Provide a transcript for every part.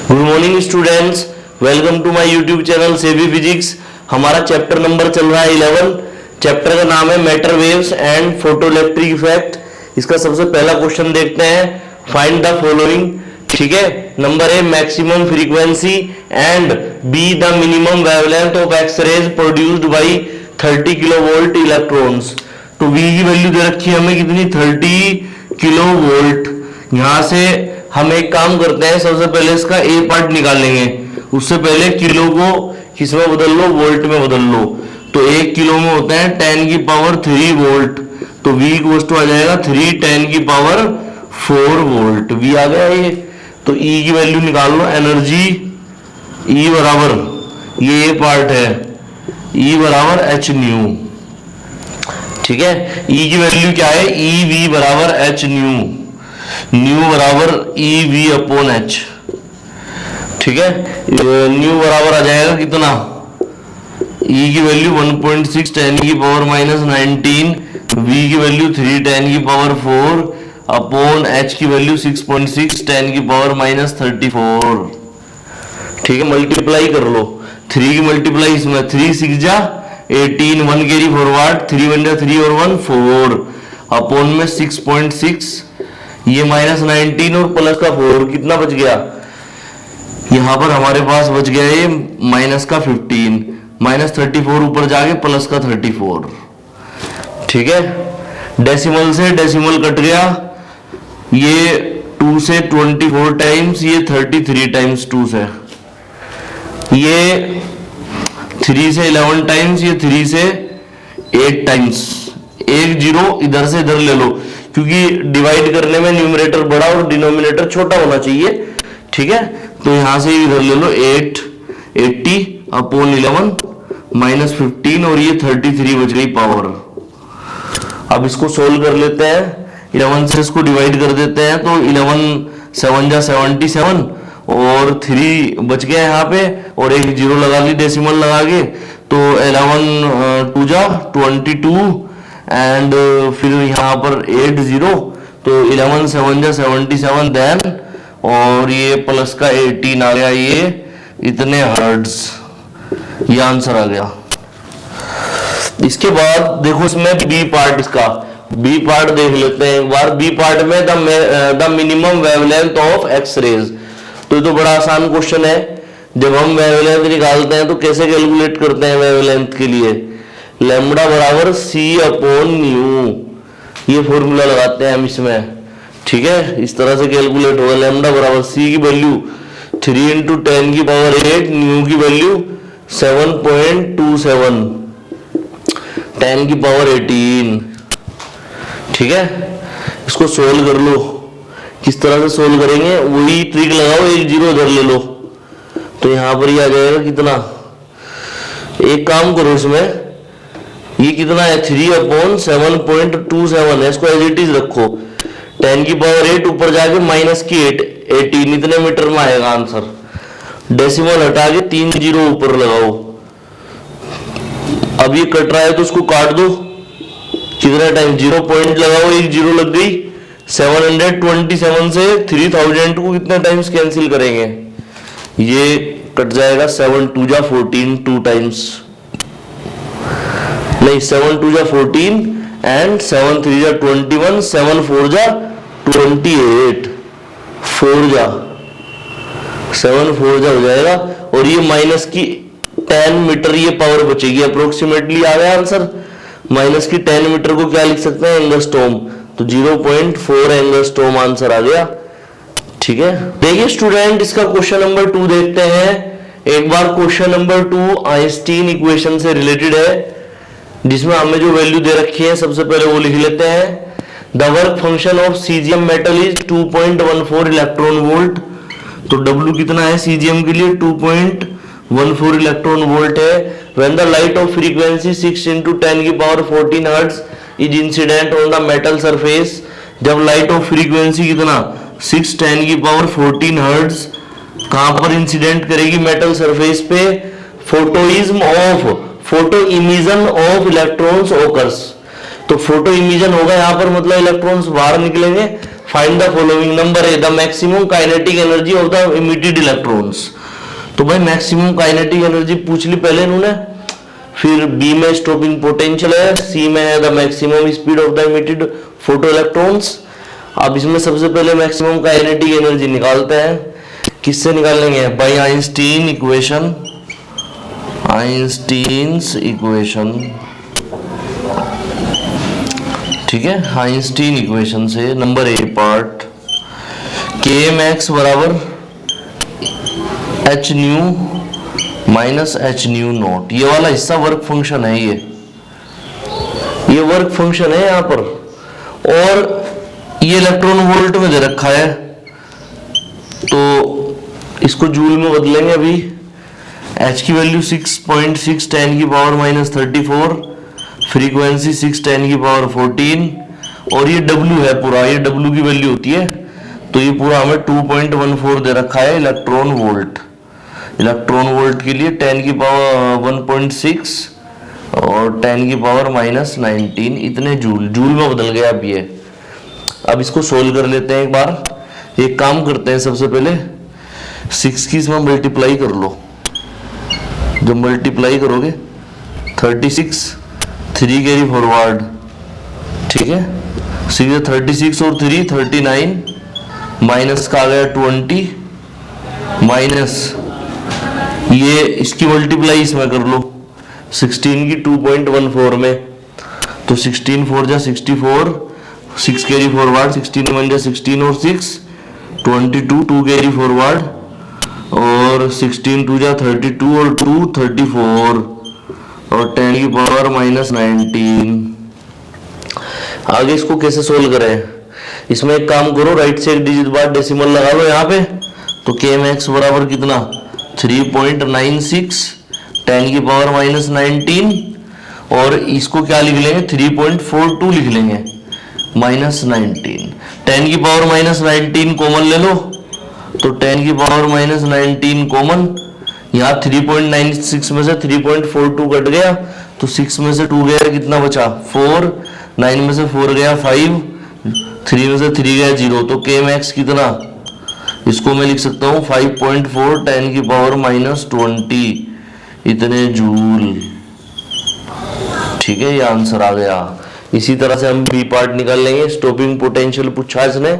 Good morning students, welcome to my YouTube channel savvy physics. हमारा chapter number चल रहा है 11। चैप्टर का नाम है matter waves and photoelectric effect. इसका सबसे पहला क्वेश्चन देखते हैं, फाइंड द फॉलोइंग। ठीक है, number A maximum frequency and B the minimum wavelength of X rays produced by 30 kilovolt electrons. तो वी की वैल्यू दे रखी है हमें कितनी, 30 किलोवोल्ट। यहां से हम एक काम करते हैं, सबसे पहले इसका ए पार्ट निकालेंगे। उससे पहले किलो को किसमें बदल लो, वोल्ट में बदल लो। तो 1 किलो में होता है 10 की पावर 3 वोल्ट। तो V इक्वल टू आ जाएगा 3 10 की पावर 4 वोल्ट। V आ गया ये। तो E की वैल्यू निकाल लो, एनर्जी E बराबर, ये पार्ट है, E बराबर h न्यू। ठीक है, E की वैल्यू क्या है, EV बराबर h न्यू, न्यू बराबर EV अपॉन h। ठीक है, न्यू बराबर आ जाएगा कितना, E की वैल्यू 1.6 10 की पावर माइनस 19, V की वैल्यू 3 10 की पावर 4 अपॉन h की वैल्यू 6.6 10 की पावर माइनस 34। ठीक है, मल्टीप्लाई कर लो, 3 की मल्टीप्लाई इसमें, 3 6 जा 18, 1 कैरी फॉरवर्ड, 3 1 जा 3 और 1 4 अपॉन में 6.6, ये माइनस 19 और प्लस का 4, कितना बच गया, यहां पर हमारे पास बच गया ये माइनस का 15, माइनस 34 ऊपर जाके प्लस का 34। ठीक है, डेसिमल से डेसिमल कट गया, ये 2 से 24 टाइम्स, ये 33 टाइम्स 2 से, ये 3 से 11 टाइम्स, ये 3 से 8 टाइम्स। एक जीरो इधर से इधर ले लो, क्योंकि डिवाइड करने में न्यूमरेटर बड़ा और डिनोमिनेटर छोटा होना चाहिए। ठीक है, तो यहां से इधर ले लो 8 80 अपॉन 11 माइनस 15 और ये 33 बच गई पावर। अब इसको सोल्व कर लेते हैं, 11 से इसको डिवाइड कर देते हैं, तो 11 7 जा 77 और 3 बच गया यहाँ पे, और एक जीरो लगा ली डेसिमल लगा के, तो 11 2 जा 22 एंड फिर यहाँ पर 8 0, तो 11 7 जा 77 देन, और ये प्लस का 18 आ गया, ये इतने हर्ट्ज, ये आंसर आ गया। इसके बाद देखो इसमें बी पार्ट, इसका बी पार्ट देख लेते हैं एक बार। बी पार्ट में the minimum wavelength of X rays. तो ये तो बड़ा आसान क्वेश्चन है। जब हम वेवलेंथ निकालते हैं तो कैसे कैलकुलेट करते हैं वेवलेंथ के लिए, लैम्बडा बराबर c अपॉन न्यू, ये फॉर्मूला लगाते हैं हम इसमें। ठीक है, इस तरह से कैलकुलेट होगा, लैम्बडा बराबर c की वैल्यू 3 इंटू 10 की पावर 8, न्यू की वैल्यू 7.27 10 की पावर 18। ठीक है, इसको सोल्व कर लो। किस तरह से सोल्व करेंगे, वही ट्रिक लगाओ, एक जीरो इधर ले लो, तो यहां पर ये आ जाएगा कितना, एक काम करो इसमें, ये कितना है 3 अपॉन 7.27 है, इसको एज इट इज रखो, 10 की पावर 8 ऊपर जाके माइनस की 8 18, इतने मीटर में आएगा आंसर। डेसिमल हटा के 3 जीरो ऊपर लगाओ। अब ये कट रहा है तो उसको काट दो, कितना टाइम, 0 पॉइंट लगाओ, एक जीरो लग गई। 727 से 3000 को कितने टाइम्स कैंसिल करेंगे, ये कट जाएगा, 7 2 जा 14 2 टाइम्स, नहीं 7 2 जा 14 एंड 7 3 जा 21, 7 4 जा 28, 4 जा 7 4 जा हो जाएगा, और ये माइनस की 10 मीटर ये पावर बचेगी, अप्रोक्सीमेटली आ गया आंसर। माइनस की 10 मीटर को क्या लिख सकते हैं, एंगस्ट्रॉम, तो 0.4 एंगस्ट्रॉम आंसर आ गया। ठीक है, देखिए स्टूडेंट, इसका क्वेश्चन नंबर 2 देखते हैं एक बार। क्वेश्चन नंबर 2 आइंस्टीन इक्वेशन से रिलेटेड है, जिसमें हमें जो वैल्यू दे रखी है सबसे पहले वो लिख लेते हैं। The work function of caesium metal is 2.14 electron volt. तो W कितना है सीजीएम के लिए, 2.14 इलेक्ट्रॉन वोल्ट है। When the light of frequency 6 into 10 की power 14 hertz is incident on the metal surface. जब लाइट ऑफ फ्रीक्वेंसी कितना 6 10 की पावर 14 हर्ट्ज कहां पर इंसिडेंट करेगी, मेटल सरफेस पे, photo emission of electrons occurs. तो फोटो इमिशन होगा यहाँ पर, मतलब इलेक्ट्रॉन्स बाहर निकलेंगे, find the following number A the maximum kinetic energy of the emitted electrons. तो भाई मैक्सिमम काइनेटिक एनर्जी पूछ ली पहले इन्होंने, फिर बी में स्टॉपिंग पोटेंशियल है, सी में है the maximum speed of the emitted photo electrons. अब इसमें सबसे पहले मैक्सिमम काइनेटिक एनर्जी निकालते हैं। किससे निकालेंगे? By Einstein equation, Einstein's equation, ठीक है, आइंस्टीन इक्वेशन से। Number A part, K M X बराबर h nu minus h nu not. ये वाला हिस्सा वर्क फंक्शन है, ये वर्क फंक्शन है यहां पर, और ये इलेक्ट्रॉन वोल्ट में दे रखा है, तो इसको जूल में बदलेंगे अभी। एच की वैल्यू 6.6 10 की पावर माइनस 34, फ्रीक्वेंसी 6 10 की पावर 14, और ये W है पूरा, ये W की वैल्यू होती है, तो ये पूरा हमें 2.14 दे रखा है इलेक्ट्रॉन वोल्ट। इलेक्ट्रॉन वोल्ट के लिए 10 की पावर 1.6 और 10 की पावर माइनस 19, इतने जूल में बदल गया अब ये। अब इसको सोल्व कर लेते हैं एक बार। एक काम करते हैं, सबसे पहले 6 की इसमें मल्टीप्लाई कर लो। जब मल्टीप्लाई करोगे 36, 3 कैरी फॉरवर्ड, ठीक है, 36 और 3 39, माइनस का आ गया 20, माइनस ये इसकी मल्टीप्लाई इसमें कर लो 16 की 2.14 में, तो 16 4 जा 64, 6 कैरी फॉरवर्ड, 16 1 जा 16 और 6 22, 2 कैरी फॉरवर्ड, और 16 2 जा 32 और 2 34, और 10 की पावर माइनस 19। आगे इसको कैसे सोल्व करें? इसमें एक काम करो, राइट से एक डिजिट बाद डेसिमल लगा लो यहाँ पे, तो के एम एक्स बराबर कितना 3.96 10 की पावर माइनस 19, और इसको क्या लिख लेंगे 3.42 लिख लेंगे माइनस 19। 10 की पावर माइनस 19 कॉमन ले लो, तो 10 की पावर माइनस 19 कॉमन, यहाँ 3.96 में से 3.42 कट गया, तो 6 में से 2 गया, कितना बचा 4, 9 में से 4 गया 5, 3 में से 3 गया 0, तो के एम एक्स कितना, इसको मैं लिख सकता हूँ 5.4 10 की पावर माइनस 20, इतने जूल। ठीक है, ये आंसर आ गया। इसी तरह से हम बी पार्ट निकाल लेंगे। स्टॉपिंग पोटेंशियल पूछा इसने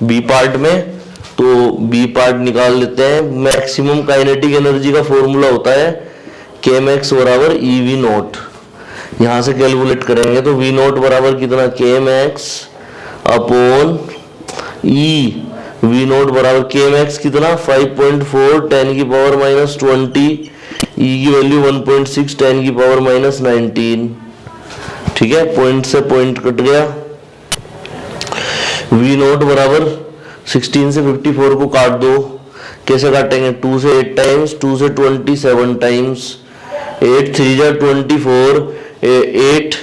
बी पार्ट में, तो बी पार्ट निकाल लेते हैं। मैक्सिमम काइनेटिक एनर्जी का फॉर्मूला होता है के एम एक्स बराबर ई वी नॉट। यहां से कैलकुलेट करेंगे तो वी नॉट बराबर कितना, K M X upon E V not बराबर के एम एक्स कितना 5.4 10 की पावर माइनस 20, ई की वैल्यू 1.6 10 की पावर माइनस 19। ठीक है, पॉइंट से पॉइंट कट गया। वी नॉट बराबर 16 से 54 को काट दो। कैसे काटेंगे, 2 से 8 टाइम्स, 2 से 27 टाइम्स, 8 3 जा 24, 8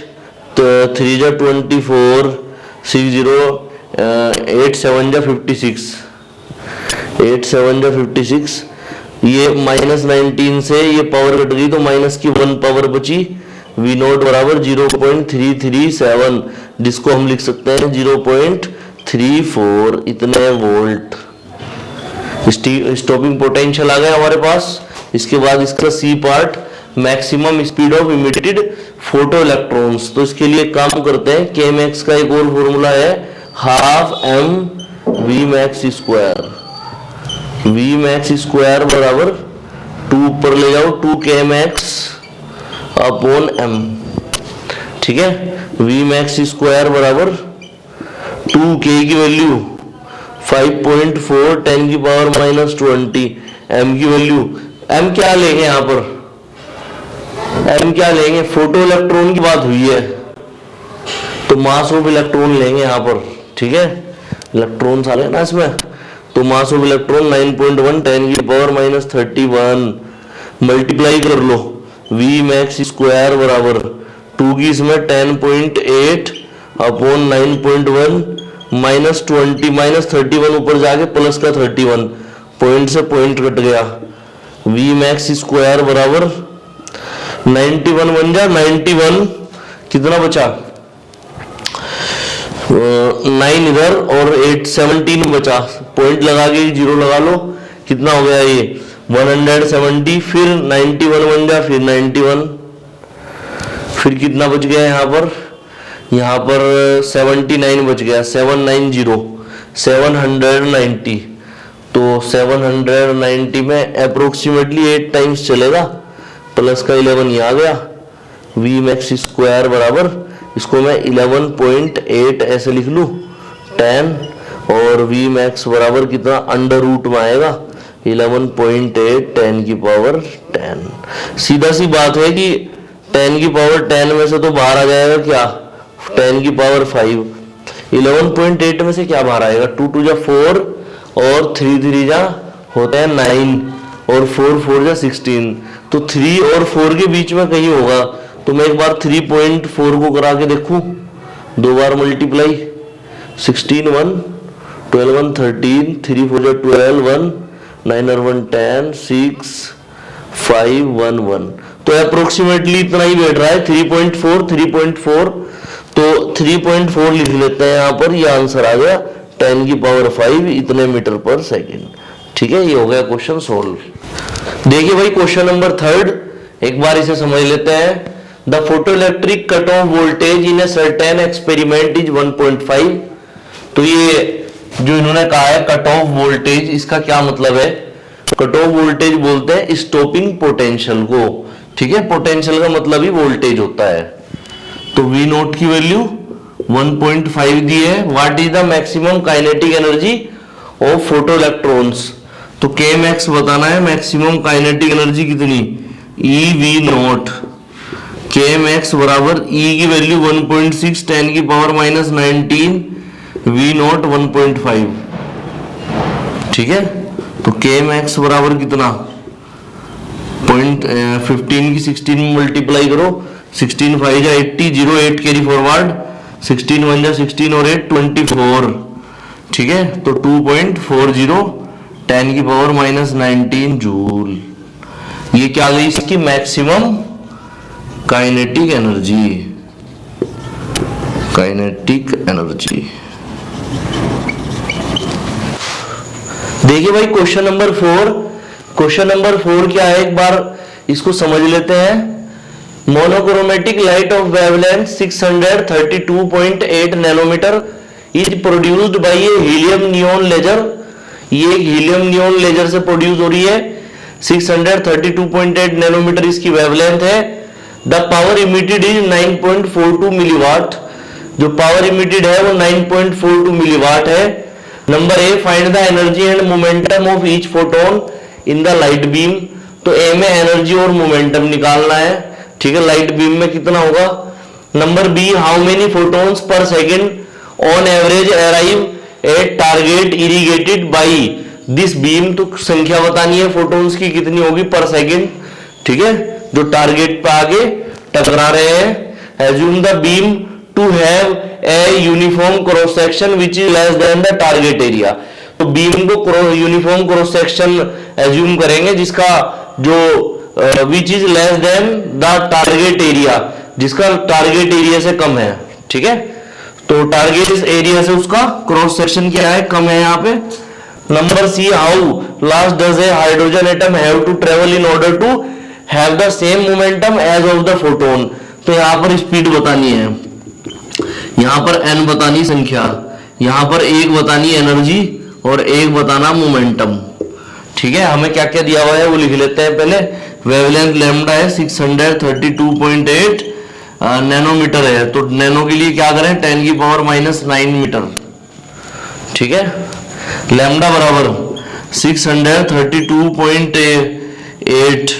3 जा 24, 60 8 7 जा 56, 8 7 जा 56। ये माइनस 19 से ये पावर कट गई तो माइनस की 1 पावर बची। वी नॉट बराबर 0.337, जिसको हम लिख सकते हैं 0.34, इतने वोल्ट। स्टॉपिंग पोटेंशियल आ गया हमारे पास। इसके बाद इसका C part, maximum speed of emitted photo electrons. तो इसके लिए काम करते हैं, के एम एक्स का एक और फॉर्मूला है half m v max square. V max square बराबर 2 ऊपर ले जाओ 2 के एम एक्स अपॉन एम। ठीक है, वी मैक्स स्क्वायर बराबर 2 के की वैल्यू 5.4 10 की पावर माइनस 20, एम की वैल्यू, एम क्या लेंगे यहां पर, एम क्या लेंगे, फोटो इलेक्ट्रॉन की बात हुई है तो मास ऑफ इलेक्ट्रॉन लेंगे यहां पर। ठीक है, इलेक्ट्रॉन आ ना इसमें, तो मास ऑफ इलेक्ट्रॉन 9.1 10 की पावर माइनस 31, मल्टीप्लाई कर लो। वी मैक्स स्क्वायर बराबर 2 की इसमें 10.8 अपॉन 9.1 माइनस 20 माइनस 31 ऊपर जाके प्लस का 31, पॉइंट से पॉइंट कट गया। वी मैक्स स्क्वायर बराबर 91 बन जा 91, कितना बचा 9 इधर और 8 17 बचा, पॉइंट लगा के 0 लगा लो, कितना हो गया ये 170, फिर 91 बन गया, फिर 91, फिर कितना बच गया यहाँ पर 79 बच गया, 790 790। तो 790 में अप्रोक्सीमेटली 8 टाइम्स चलेगा, प्लस का 11 ये आ गया, वी मैक्स स्क्वायर बराबर, इसको मैं 11.8 ऐसे लिख लूँ 10, और वी मैक्स बराबर कितना अंडर रूट में आएगा 11.8 10 की पावर 10। सीधा सी बात है कि 10 की पावर 10 में से तो बाहर आ जाएगा क्या 10 की पावर 5, 11.8 में से क्या बाहर आएगा 2 2 जा 4 और 3 3 जा होता है 9 और 4 4 जा 16, तो 3 और 4 के बीच में कहीं होगा। तो मैं एक बार 3.4 को करा के देखूं, 2 बार मल्टीप्लाई, 16 1 12 1 13, 3 4 जा 12 1 9 और 1 10 6 5 1 1, तो अप्रोक्सीमेटली इतना ही बैठ रहा है 3.4। तो 3.4 लिख लेते हैं यहाँ पर, ये आंसर आ गया 10 की पावर 5 इतने मीटर पर सेकेंड। ठीक है, ये हो गया क्वेश्चन सोल्व। देखिए भाई क्वेश्चन नंबर 3, एक बार इसे समझ लेते हैं। The photoelectric cut off voltage in a certain experiment is 1.5। तो ये जो इन्होंने कहा है कट ऑफ वोल्टेज, इसका क्या मतलब है? कट ऑफ वोल्टेज बोलते हैं स्टॉपिंग पोटेंशियल को। ठीक है, पोटेंशियल का मतलब ही वोल्टेज होता है। तो V नोट की वैल्यू 1.5 दी है। What is the maximum kinetic energy of photo electrons? तो के मैक्स बताना है, मैक्सिमम काइनेटिक एनर्जी कितनी, EV नोट। के मैक्स बराबर E की वैल्यू 1.6 10 की पावर -19, V नोट 1.5। ठीक है, तो के मैक्स बराबर कितना 15 की 16 में मल्टीप्लाई करो, 16 5 जा 80, 0 8 कैरी फॉरवर्ड, 16 1 जा 16 और 8 24। ठीक है, तो 2.40 10 की पावर -19 जूल। ये क्या गई इसकी मैक्सिमम काइनेटिक एनर्जी। देखिए भाई क्वेश्चन नंबर 4, क्वेश्चन नंबर 4 क्या है, एक बार इसको समझ लेते हैं। Monochromatic light of wavelength 632.8 nanometer is produced by a helium neon laser. ये हीलियम नियॉन लेजर से प्रोड्यूस हो रही है। 632.8 नैनोमीटर इसकी वेवलेंथ है। The power emitted is 9.42 milliwatt. जो पावर इमिटेड है वो 9.42 मिलीवाट है। Number A, find the energy and momentum of each photon in the light beam. तो ए में एनर्जी और मोमेंटम निकालना है। ठीक है, लाइट बीम में कितना होगा। Number B, how many photons per second on average arrive at target irrigated by this beam. तो संख्या बतानी है फोटोन्स की कितनी होगी पर सेकेंड। ठीक है, जो टारगेट पे आगे टकरा रहे हैं। Assume the beam to have a uniform cross section which is less than the target area. तो बीम को यूनिफॉर्म क्रॉस सेक्शन एज्यूम करेंगे जिसका जो which is less than the target area, जिसका टारगेट एरिया से कम है। ठीक है, तो टारगेट एरिया से उसका क्रॉस सेक्शन क्या है, कम है यहाँ पे। Number C, how last does a hydrogen atom have to travel in order to have the same momentum as of the photon. तो यहाँ पर स्पीड बतानी है, यहाँ पर n बतानी संख्या, यहाँ पर 1 बतानी एनर्जी और 1 बताना मोमेंटम। ठीक है, हमें क्या क्या दिया हुआ है वो लिख लेते हैं पहले। वेवलेंथ लैम्डा है 632.8 नैनोमीटर है। तो नैनो के लिए क्या करें, 10 की पावर -9 मीटर। ठीक है, लैम्डा बराबर 632.8।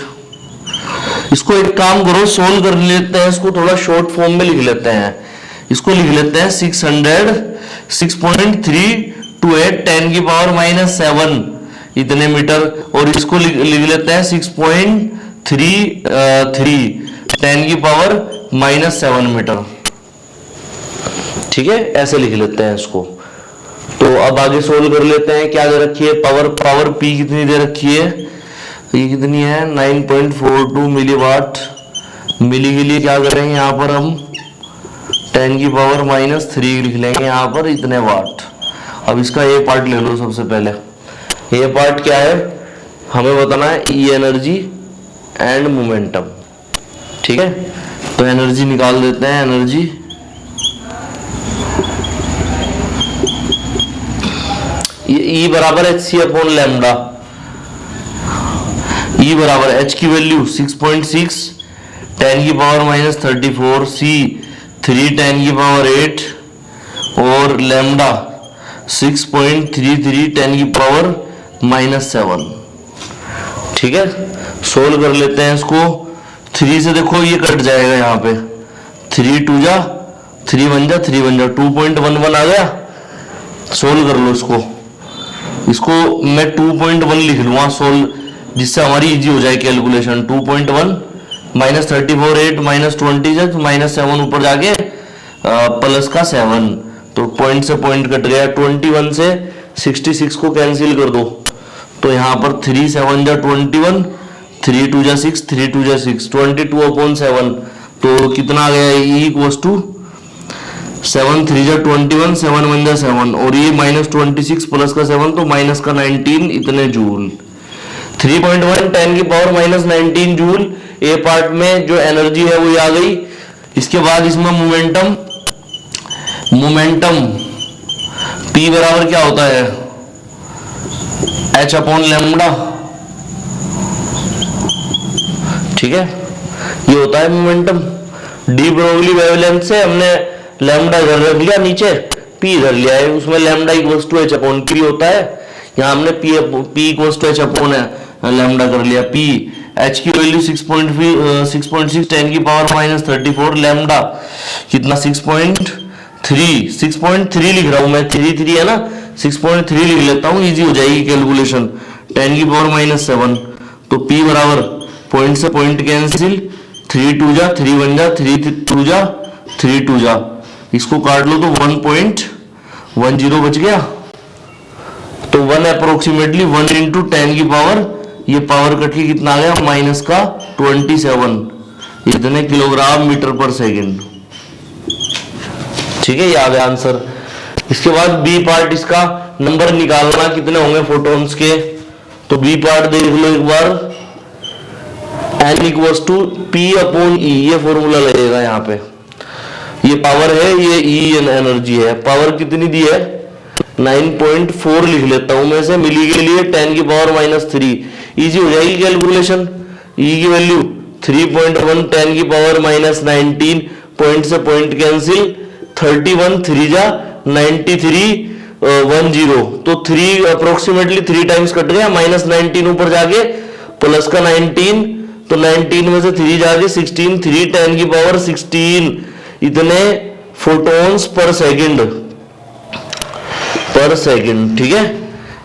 इसको एक काम करो, सोल्व कर लेते हैं, इसको थोड़ा शॉर्ट फॉर्म में लिख लेते हैं। इसको लिख लेते हैं 606.328 10 की पावर -7 इतने मीटर, और इसको लिख लेते हैं 6.33 10 की पावर -7 मीटर। ठीक है, ऐसे लिख लेते हैं इसको। तो अब आगे सोल्व कर लेते हैं। क्या दे रखी है, पावर P कितनी दे रखी है, ये कितनी है 9.42 मिलीवाट। मिली के लिए क्या करेंगे यहाँ पर हम 10 की पावर -3 लिख लेंगे यहाँ पर, इतने वाट। अब इसका ए पार्ट ले लो सबसे पहले। ए पार्ट क्या है, हमें बताना है ई एनर्जी एंड मोमेंटम, ठीक है। तो एनर्जी निकाल देते हैं, एनर्जी ये ई बराबर HC अपॉन लैम्डा। ई बराबर H की वैल्यू 6.6, 10 की पावर -34, C 3 10 की पावर 8 और लैम्डा 6.33 10 की पावर -7, ठीक है। सोल्व कर लेते हैं इसको। 3 से देखो ये कट जाएगा यहाँ पे, 3 2 जा 3 1 जा 3 1 जा 2.11 आ गया। सोल्व कर लो इसको मैं 2.1 लिख लूंगा सोल्व, जिससे हमारी इजी हो जाए कैलकुलेशन। 2.1 -34 8 -20 -7 ऊपर जाके प्लस का 7, तो पॉइंट से पॉइंट कट गया। 21 से 66 को कैंसिल कर दो, तो यहाँ पर 3 7 जा 21, 3 2 जा 6, 3 2 जा 6, 22/7। तो कितना आ गया, E इक्वल्स टू 7 3 जा 21, 7 1 जा 7, और ये -26 प्लस का 7 तो माइनस का 19, इतने जूल। 3.1 10 की पावर -19 जूल ए पार्ट में जो एनर्जी है वो आ गई। इसके बाद इसमें मोमेंटम P बराबर क्या होता है, H अपॉन लैम्डा, ठीक है। ये होता है मोमेंटम। डी ब्रोगली वेवलेंथ से हमने लैम्डा इधर रख लिया, नीचे P इधर लिया है, उसमें lambda equals to H upon P होता है। यहाँ हमने P equals to H upon lambda कर लिया। P H की वैल्यू 6.6 10 की पावर -34, लैम्डा कितना 6.3 लिख रहा हूं मैं, 3 है ना, 6.3 लिख लेता हूं, इजी हो जाएगी कैलकुलेशन। 10 की पावर -7, तो P बराबर पॉइंट से पॉइंट कैंसिल, 3 2 जा 3 1 जा 3 2 जा 3 2 जा, इसको काट लो तो 1.10 बच गया। तो 1 अप्रोक्सीमेटली 1 इंटू 10 की पावर, ये पावर कट के कितना आ गया, माइनस का 27, इतने किलोग्राम मीटर पर सेकंड, ठीक है। ये आ गया आंसर। इसके बाद बी पार्ट, इसका नंबर निकालना कितने होंगे फोटॉन्स के। तो बी पार्ट देख लो एक बार, N equals to P upon E, ये फॉर्मूला लगेगा यहाँ पे। ये पावर है, ये E एनर्जी है। पावर कितनी दी है, 9.4 लिख लेता हूं मैं, से मिली के लिए 10 की पावर -3, इजी हो जाएगी कैलकुलेशन। E की वैल्यू 3.1, 10 की पावर -19, पॉइंट से पॉइंट कैंसिल, 31 3 जा 93 10, तो 3 अप्रोक्सीमेटली 3 टाइम्स कट गया, -19 ऊपर जाके प्लस का 19, तो 19 में से 3 जाके 16, 3 10 की पावर 16, इतने फोटॉन्स पर सेकंड, ठीक है।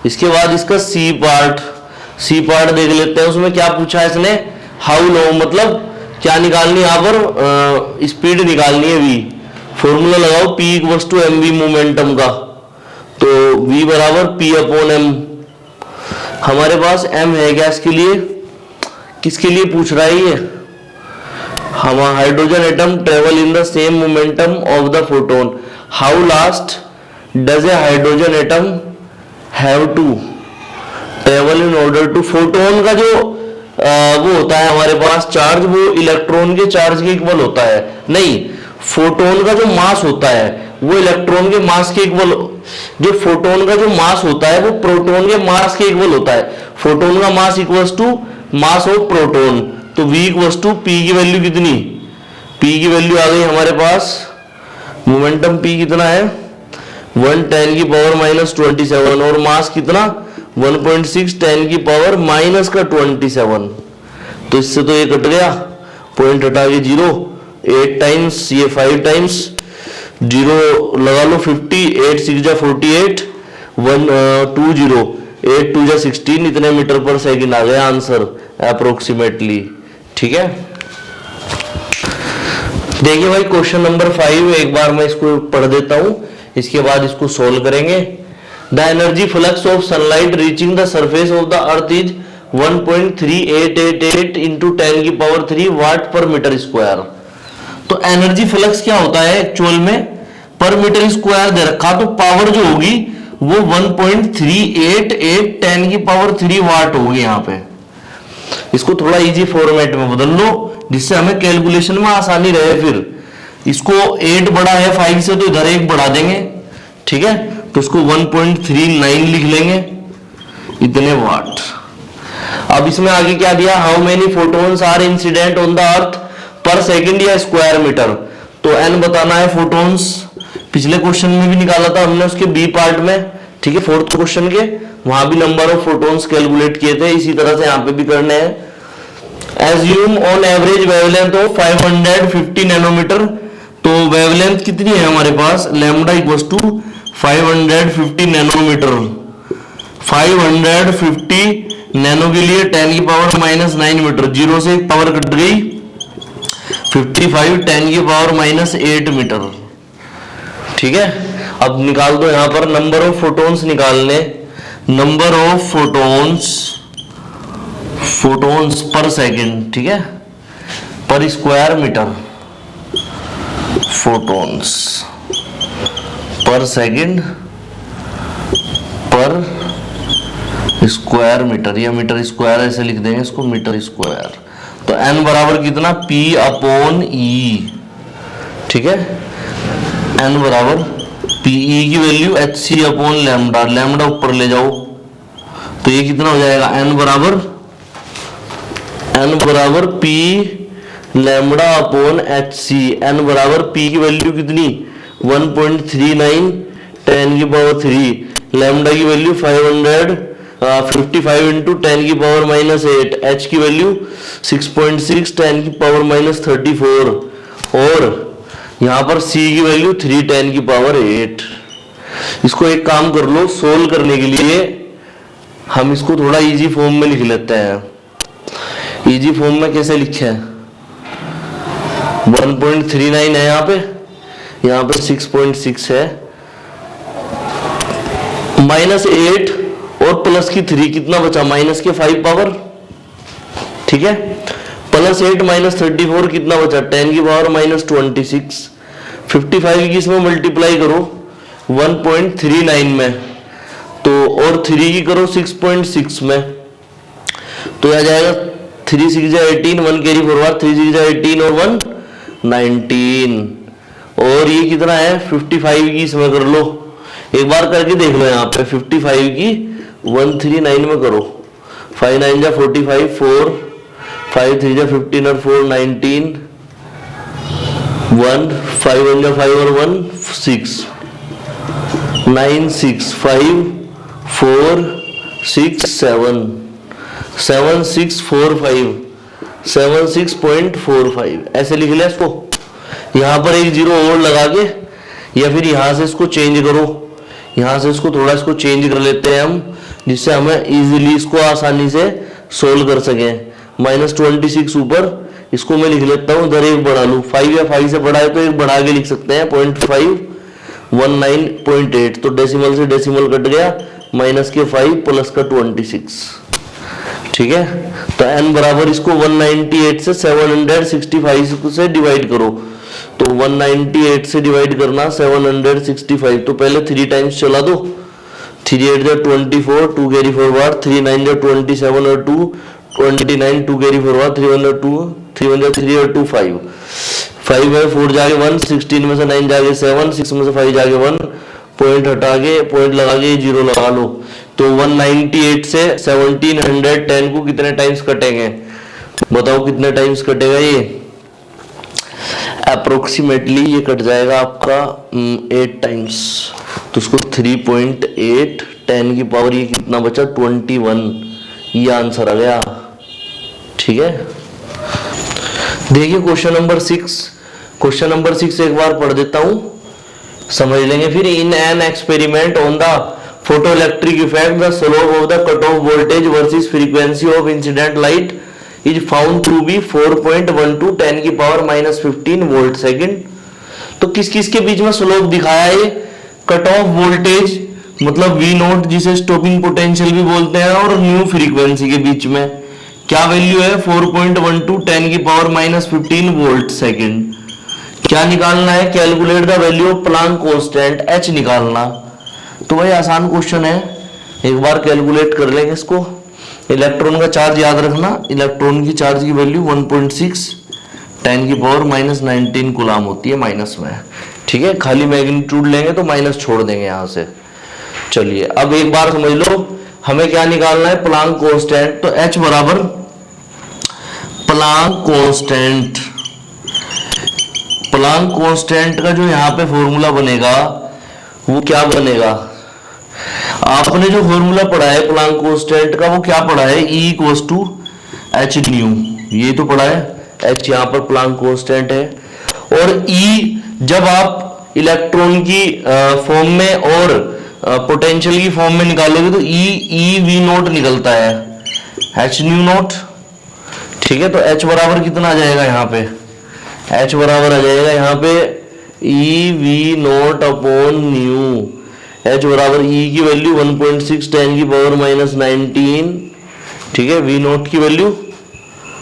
इसके बाद इसका सी पार्ट देख लेते हैं। उसमें क्या पूछा है इसने, हाउ लो, मतलब क्या निकालनी है यहाँ पर, स्पीड निकालनी है v। फॉर्मूला लगाओ P equals to mv momentum का, तो v बराबर P अपॉन m। हमारे पास m है क्या इसके लिए, किसके लिए पूछ रहा है ये, हम hydrogen atom travel in the same momentum of the photon, how last does a hydrogen atom have to travel in order to. Photon का जो वो होता है हमारे पास चार्ज, वो इलेक्ट्रॉन के चार्ज के इक्वल होता है, नहीं, फोटोन का जो मास होता है वो इलेक्ट्रॉन के मास के इक्वल, जो फोटोन का जो मास होता है वो प्रोटॉन के मास के इक्वल होता है। फोटोन का mass equals to mass of proton, तो v इक्वल्स टू P की वैल्यू कितनी, P की वैल्यू आ गई हमारे पास, मोमेंटम P कितना है 110 की पावर -27, और मास कितना 1.6 10 की पावर माइनस का 27, तो इससे तो ये कट गया, पॉइंट हटा के 0, 8 टाइम्स, ये 5 टाइम्स, 0 लगा लो 50, 8 6 जा 48, 1 2 0, 8 2 जा 16, इतने मीटर पर सेकंड आ गया आंसर अप्रोक्सीमेटली, ठीक है। देखिए भाई क्वेश्चन नंबर 5, एक बार मैं इसको पढ़ देता हूं, इसके बाद इसको सोल्व करेंगे। The energy flux of sunlight reaching the surface of the earth is 1.3888 into 10 की पावर 3 वाट पर मीटर स्क्वायर। तो एनर्जी फ्लक्स क्या होता है एक्चुअल में, पर मीटर स्क्वायर दे रखा, तो पावर जो होगी वो 1.388 10 की पावर 3 वाट होगी यहाँ पे। इसको थोड़ा इजी फॉर्मेट में बदल लो जिससे हमें कैलकुलेशन में आसानी रहे। फिर इसको 8 बड़ा है 5 से, तो इधर 1 बढ़ा देंगे, ठीक है, तो इसको 1.39 लिख लेंगे, इतने वाट। अब इसमें आगे क्या दिया, how many photons are incident on the earth per second या स्क्वायर मीटर, तो एन बताना है फोटोन्स। पिछले क्वेश्चन में भी निकाला था हमने उसके बी पार्ट में, ठीक है, फोर्थ क्वेश्चन के, वहां भी नंबर ऑफ फोटोन्स कैलकुलेट किए थे, इसी तरह से यहाँ पे भी करने हैं। Assume on average wavelength of 550 nanometre, तो वेवलेंथ कितनी है हमारे पास, lambda equals to 550 nanometre. 550 nano के लिए 10 की पावर -9 मीटर, जीरो से एक पावर कट गई, 55 10 की पावर -8 मीटर, ठीक है। अब निकाल दो यहां पर नंबर ऑफ फोटोन्स निकालने, number of photons per second, ठीक है, पर square metre, photons per second पर स्क्वायर मीटर, या मीटर स्क्वायर ऐसे लिख देंगे इसको, मीटर स्क्वायर। तो n बराबर कितना, P/E, ठीक है, n बराबर PE की वैल्यू hc/लैम्डा, लैम्डा ऊपर ले जाओ, तो ये कितना हो जाएगा, n बराबर P lambda upon HC, n बराबर P की वैल्यू कितनी 1.39 10 की पावर 3, लैम्डा की वैल्यू 55 इंटू 10 की पावर -8, h की वैल्यू 6.6 10 की पावर -34, और यहां पर c की वैल्यू 3 10 की पावर 8। इसको एक काम कर लो, सोल्व करने के लिए हम इसको थोड़ा इजी फॉर्म में लिख लेते हैं। इजी फॉर्म में कैसे लिखे हैं, 1.39 है यहाँ पे 6.6 है, -8 और प्लस की 3 कितना बचा, माइनस के 5 पावर, ठीक है, +8 -34 कितना बचा 10 की पावर -26, 55 की इसमें मल्टीप्लाई करो 1.39 में, तो और 3 की करो 6.6 में, तो आ जाएगा 3 6 जा 18, 1 कैरी फॉरवर्ड, 3 6 जा 18 और 1 19, और ये कितना है 55 की इसमें कर लो, एक बार करके देख लो यहाँ पे 55 की 139 में करो, 5 9 जा 45, 4 5 3 जा 15 और 4 19, 1 5 1 जा 5 और 1 6 9 6 5 4 6 7 7 6 4 5 76.45 ऐसे लिख ले इसको, यहां पर एक जीरो और लगा के, या फिर यहां से इसको चेंज करो, यहां से इसको थोड़ा इसको चेंज कर लेते हैं हम, जिससे हमें इजीली इसको आसानी से सोल्व कर सकें। -26 ऊपर, इसको मैं लिख लेता हूं, इधर एक बढ़ा लूं, 5 या 5 से बढ़ा है तो एक बढ़ा के लिख सकते हैं, 0.5 19.8, तो डेसिमल से डेसिमल कट गया, माइनस के 5 प्लस का 26, ठीक है। तो n बराबर इसको 198 से 765 से डिवाइड करो, तो 198 से डिवाइड करना 765, तो पहले 3 टाइम्स चला दो, 3 8 जा 24, 2 कैरी फॉरवर्ड, 3 9 जा 27 और 2 29, 2 कैरी फॉरवर्ड, 3 1 जा 2, 3 1 जा 3 और 2 5 5 है, 4 जाके 1, 16 में से 9 जाके 7, 6 में से 5 जाके 1, पॉइंट हटा के पॉइंट लगा के जीरो लगा लो, तो 198 से 1710 को कितने टाइम्स कटेंगे, बताओ कितने टाइम्स कटेगा, ये अप्रोक्सीमेटली ये कट जाएगा आपका 8 टाइम्स, तो उसको 3.8 10 की पावर ये कितना बचा 21, ये आंसर आ गया, ठीक है। देखिए क्वेश्चन नंबर 6, क्वेश्चन नंबर 6 एक बार पढ़ देता हूं, समझ लेंगे फिर। In an experiment on the photoelectric effect, the slope of the cutoff voltage versus frequency of incident light is found to be 4.12 10 की पावर -15 वोल्ट सेकंड। तो किस किस के बीच में स्लोप दिखाया है, कट ऑफ वोल्टेज मतलब V0 जिसे स्टॉपिंग पोटेंशियल भी बोलते हैं, और न्यू फ्रीक्वेंसी के बीच में क्या वैल्यू है 4.12 10 की पावर -15 वोल्ट सेकंड। क्या निकालना है? Calculate the value of Planck constant H निकालना। तो भाई आसान क्वेश्चन है, एक बार कैलकुलेट कर लेंगे इसको। इलेक्ट्रॉन का चार्ज याद रखना, इलेक्ट्रॉन की चार्ज की वैल्यू 1.6 10 की पावर -19 कूलाम होती है माइनस में। ठीक है, खाली मैग्नीट्यूड लेंगे तो माइनस छोड़ देंगे यहां से। चलिए अब एक बार समझ लो, हमें क्या निकालना है? Planck constant. तो H बराबर प्लांक कांस्टेंट, प्लांक कांस्टेंट का जो यहाँ पे फॉर्मूला बनेगा वो क्या बनेगा? आपने जो फॉर्मूला पढ़ा है प्लांक कांस्टेंट का वो क्या पढ़ा है? E = h न्यू, ये तो पढ़ा है। H यहाँ पर प्लांक कांस्टेंट है, और E जब आप इलेक्ट्रॉन की फॉर्म में और पोटेंशियल की फॉर्म में निकालोगे तो EV0 निकलता है, h न्यू नॉट। ठीक है, तो H बराबर कितना आ जाएगा यहाँ पे? H बराबर आ जाएगा यहाँ पे EV0 अपॉन न्यू। H बराबर E की वैल्यू 1.6 10 की पावर -19। ठीक है, V0 की वैल्यू,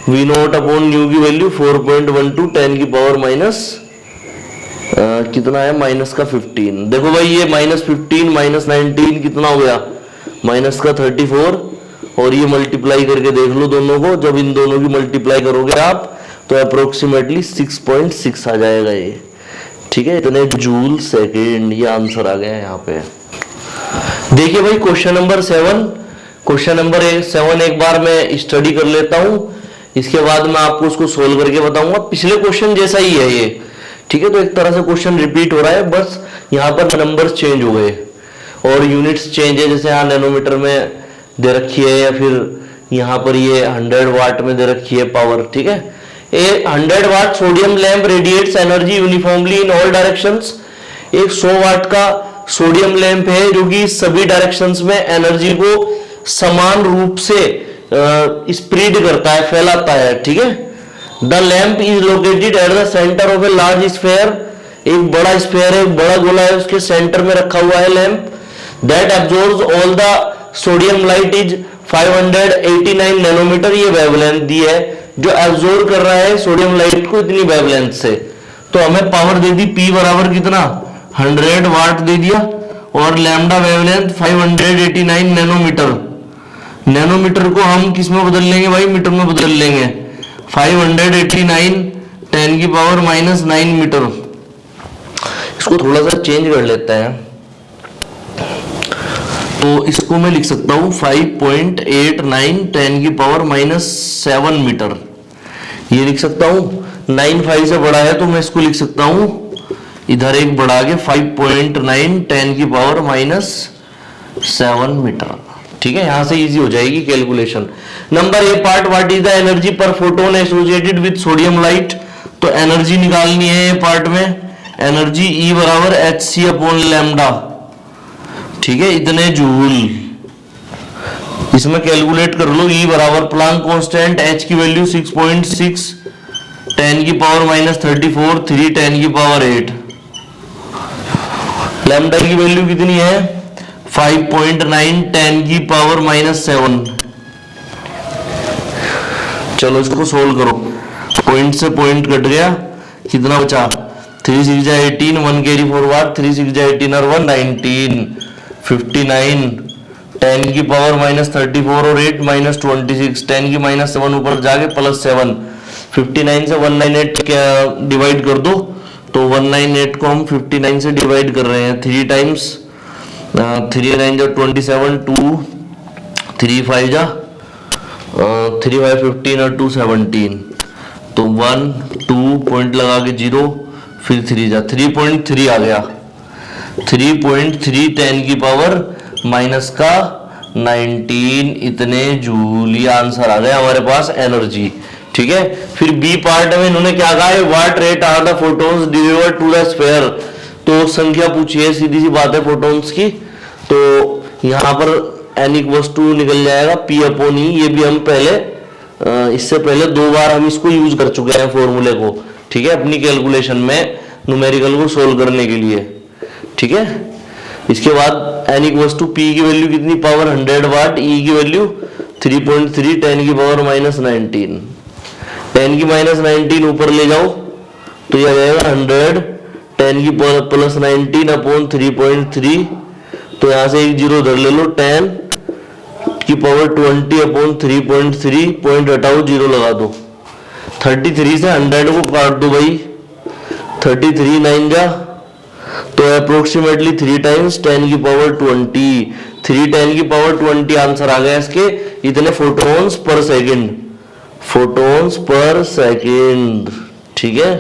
V0 अपॉन न्यू की वैल्यू 4.12 10 की पावर माइनस कितना है? -15। देखो भाई ये -15 -19 कितना हो गया? -34। और ये मल्टीप्लाई करके देख लो दोनों को, जब इन दोनों की मल्टीप्लाई करोगे आप तो अप्रोक्सीमेटली 6.6 आ जाएगा ये। ठीक है, इतने जूल सेकेंड, ये आंसर आ गया यहाँ पे। देखिए भाई क्वेश्चन नंबर 7, क्वेश्चन नंबर 7 एक बार मैं स्टडी कर लेता हूं, इसके बाद मैं आपको उसको सोल्व करके बताऊंगा। पिछले क्वेश्चन जैसा ही है ये। ठीक है, तो एक तरह से क्वेश्चन रिपीट हो रहा है, बस यहाँ पर नंबर्स चेंज हो गए और यूनिट्स चेंज है। जैसे यहाँ नैनोमीटर में दे रखी है, या फिर यहाँ पर ये 100 वाट में दे रखी है पावर। ठीक है, 100 watt sodium lamp radiates energy uniformly in all directions. एक 100 वाट का सोडियम लैंप है जो कि सभी डायरेक्शंस में एनर्जी को समान रूप से स्प्रेड करता है, फैलाता है। ठीक है, the lamp is located at the centre of a large sphere. एक बड़ा स्फेयर है, एक बड़ा गोला है, उसके सेंटर में रखा हुआ है lamp. That absorbs all the sodium light is 589 nanometer. ये वेवलेंथ दी है, जो एब्जॉर्ब कर रहा है सोडियम लाइट को इतनी वेवलेंथ से। तो हमें पावर दे दी P बराबर कितना? 100 वाट दे दिया, और लैम्डा वेवलेंथ 589 नैनोमीटर। नैनोमीटर को हम किस में बदल लेंगे भाई? मीटर में बदल लेंगे। 589 10 की पावर -9 मीटर। इसको थोड़ा सा चेंज कर लेते हैं, तो इसको मैं लिख सकता हूं 5.89 10 की पावर -7 मीटर। ये लिख सकता हूं। 9 5 से बड़ा है तो मैं इसको लिख सकता हूं इधर एक बढ़ा के 5.9 10 की पावर -7 मीटर। ठीक है, यहां से इजी हो जाएगी calculation. Number A part, what is the energy per photon associated with sodium light. तो एनर्जी निकालनी है ये पार्ट में। एनर्जी E बराबर hc अपॉन लैम्डा। ठीक है, इतने जूल। इसमें कैलकुलेट कर लो। E बराबर प्लांक कांस्टेंट, H की वैल्यू 6.6 10 की पावर -34 3 10 की पावर 8। लैम्डा की वैल्यू कितनी है? 5.9 10 की पावर -7। चलो इसको सोल्व करो। पॉइंट से पॉइंट कट गया, कितना बचा? 3 6 जा 18, 1 कैरी फॉरवर्ड, 3 6 जा 18 और 1 19 59 10 की पावर -34 और 8 -26 10 की -7 ऊपर जाके +7। 59 से 198 क्या डिवाइड कर दो, तो 198 को हम 59 से डिवाइड कर रहे हैं। 3 टाइम्स 3 9 जा 27, 2 3 5 जा 3 5 15 और 2 17। तो 1 2 पॉइंट लगा के 0, फिर 3 जा 3.3 आ गया। 3.3 10 की पावर -19 इतने जूल। ये आंसर आ गया हमारे पास एनर्जी। ठीक है, फिर बी पार्ट में इन्होंने क्या कहा है? What rate are the photons delivered to the sphere. तो संख्या पूछी है, सीधी सी बात है फोटोन्स की। तो यहाँ पर n = 2 निकल जाएगा, P अपॉन E। ये भी हम पहले इससे पहले 2 बार हम इसको यूज कर चुके हैं फॉर्मूले को। ठीक है, अपनी कैलकुलेशन में न्यूमेरिकल को सोल्व करने के लिए। ठीक है, इसके बाद n = P की वैल्यू कितनी? पावर 100 वाट। E की वैल्यू 3.3 10 की पावर -19। 10 की -19 ऊपर ले जाओ तो ये आ जाएगा 100 10 की पावर प्लस 19 अपॉन 3.3, तो यहाँ से एक जीरो उधर ले लो, 10 की पावर 20 अपॉन 3.3, पॉइंट हटाओ जीरो लगा दो, 33 से 100 को काट दो भाई, 33 9 जा, तो अप्रोक्सीमेटली 3 टाइम्स 10 की पावर 20, 3 10 की पावर 20 आंसर आ गया इसके, इतने photons per second, photons per second. ठीक है,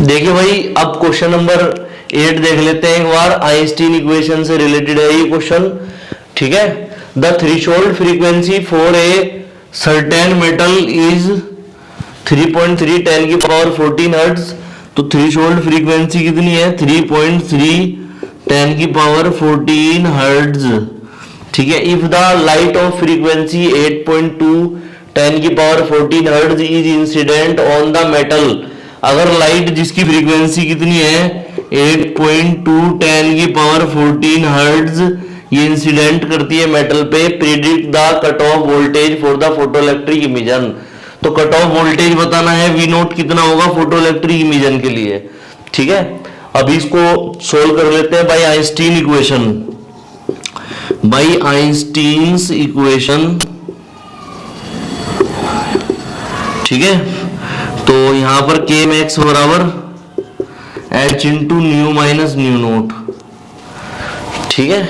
देखिए भाई अब क्वेश्चन नंबर 8 देख लेते हैं एक बार, आइंस्टीन इक्वेशन से रिलेटेड है ये क्वेश्चन। ठीक है, the threshold frequency for a certain metal is 3.3 10 की पावर 14 हर्ट्ज, तो थ्रेशोल्ड फ्रीक्वेंसी कितनी है 3.3 10 की पावर 14 हर्ट्ज। ठीक है, if the light of frequency 8.2 10 की power 14 hertz is incident on the metal, अगर लाइट जिसकी फ्रीक्वेंसी कितनी है 8.2 10 की पावर 14 हर्ट्ज ये इंसिडेंट करती है मेटल पे, predict the cut off voltage for the photoelectric emission, तो कट ऑफ वोल्टेज बताना है वी नोट कितना होगा फोटोइलेक्ट्रिक इमिशन के लिए। ठीक है, अभी इसको सोल्व कर लेते हैं by Einstein equation, by Einstein's equation. ठीक है, तो यहां पर के मैक्स बराबर H into nu minus nu naught. ठीक है,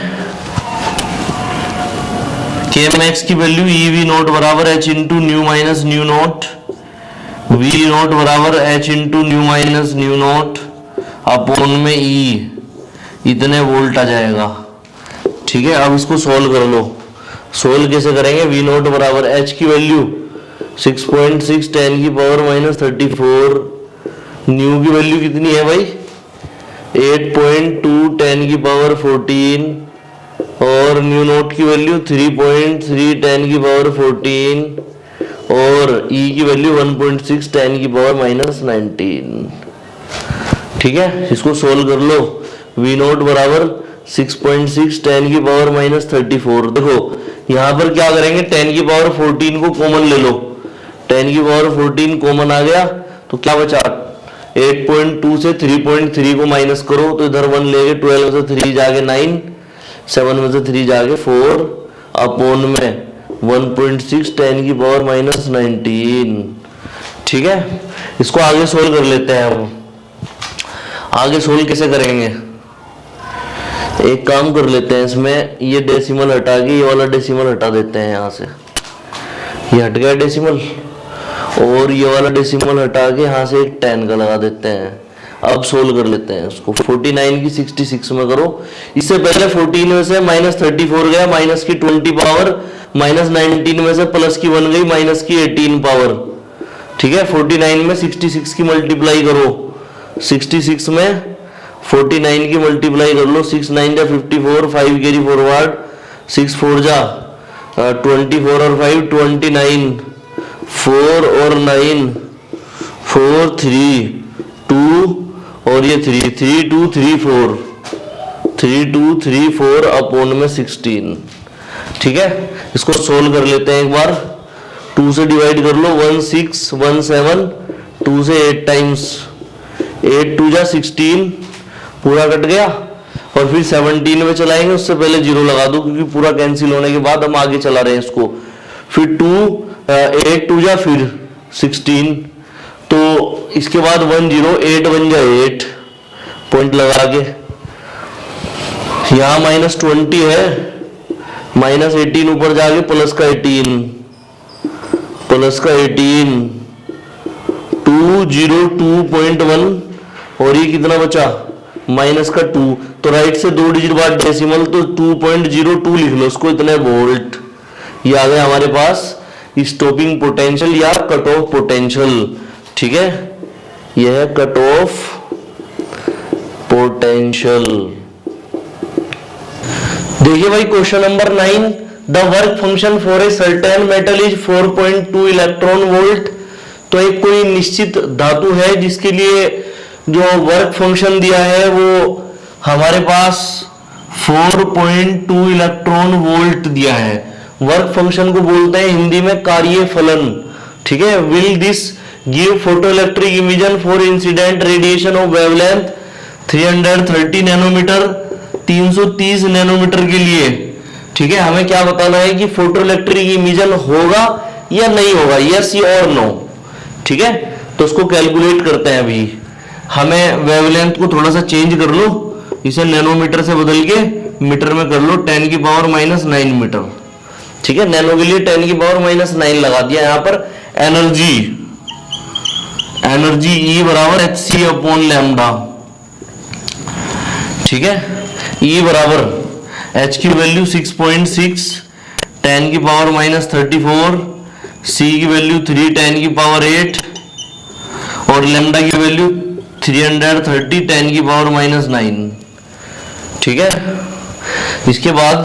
के मैक्स की वैल्यू ई वी नोट बराबर H into nu minus nu naught, V naught बराबर H into nu minus nu naught upon में ई, इतने वोल्ट आ जाएगा। ठीक है, अब इसको सोल्व कर लो, सोल्व कैसे करेंगे, वी नोट बराबर एच की वैल्यू 6.6 10 की पावर माइनस 34, न्यू की वैल्यू कितनी है भाई 8.2 10 की पावर 14, और न्यू नोट की वैल्यू 3.3 10 की पावर 14, और ई की वैल्यू 1.6 10 की पावर माइनस 19। ठीक है, इसको सोल्व कर लो, वी नोट बराबर 6.6 10 की पावर माइनस 34, देखो यहां पर क्या करेंगे 10 की पावर 14 को कॉमन ले लो, 10 की पावर 14 कॉमन आ गया तो क्या बचा 8.2 से 3.3 को माइनस करो तो इधर 1 ले गए, 12 में से 3 जाके 9, 7 में से 3 जाके 4 अपॉन में 1.6 10 की पावर माइनस 19। ठीक है, इसको आगे सोल्व कर लेते हैं। अब आगे सोल्व कैसे करेंगे, एक काम कर लेते हैं, इसमें ये डेसिमल हटा के ये वाला डेसिमल हटा देते हैं, यहां से ये हट गया डेसिमल, और ये वाला डेसिमल हटा के यहाँ से एक 10 का लगा देते हैं। अब सोल्व कर लेते हैं उसको, 49 की 66 में करो, इससे पहले 14 में से माइनस 34 गया, माइनस की 20 पावर, माइनस 19 में से प्लस की 1 गई, माइनस की 18 पावर। ठीक है, 49 में 66 की मल्टीप्लाई करो, 66 में 49 की मल्टीप्लाई कर लो, 6 9 जा 54, 5 कैरी फॉरवर्ड, 6 4 जा 24 और 5 29, 4 और 9 4 3 2 और ये 3 3 2 3 4 3 2 3 4 अपॉन में 16। ठीक है, इसको सोल्व कर लेते हैं एक बार, 2 से डिवाइड कर लो, 1 6 1 7, 2 से 8 टाइम्स, 8 2 जा 16 पूरा कट गया, और फिर 17 में चलाएंगे, उससे पहले जीरो लगा दो क्योंकि पूरा कैंसिल होने के बाद हम आगे चला रहे हैं इसको, फिर 8 2 जा फिर 16, तो इसके बाद 1 0 8 बन जाए 8 पॉइंट लगा के, यहां माइनस 20 है, माइनस 18 ऊपर जाके प्लस का 18 202.1, और ये कितना बचा माइनस का 2, तो राइट से 2 डिजिट बाद डेसिमल, तो 2.02 लिख लो उसको, इतने वोल्ट। ये आ गया हमारे पास स्टॉपिंग पोटेंशियल या कट ऑफ पोटेंशियल। ठीक है, यह है कट ऑफ पोटेंशियल। देखिए भाई question number 9, the work function for a certain metal is 4.2 electron volt. तो एक कोई निश्चित धातु है जिसके लिए जो वर्क फंक्शन दिया है वो हमारे पास 4.2 इलेक्ट्रॉन वोल्ट दिया है। वर्क फंक्शन को बोलते हैं हिंदी में कार्य फलन। ठीक है, will this give photoelectric emission for incident radiation of wavelength 330 nanometer 330 nanometer के लिए। ठीक है, हमें क्या बताना है कि फोटोइलेक्ट्रिक इमिशन होगा या नहीं होगा, यस और नो। ठीक है, तो उसको कैलकुलेट करते हैं। अभी हमें वेवलेंथ को थोड़ा सा चेंज कर लो, इसे नैनोमीटर से बदल के मीटर में कर लो, 10 की पावर -9 मीटर। ठीक है, नैनो के लिए 10 की पावर -9 लगा दिया। यहां पर एनर्जी E बराबर hc अपॉन लैम्डा। ठीक है, E बराबर h की वैल्यू 6.6, 10 की पावर -34, C की वैल्यू 3, 10 की पावर 8 और लैम्डा की वैल्यू 330, 10 की पावर -9। ठीक है, इसके बाद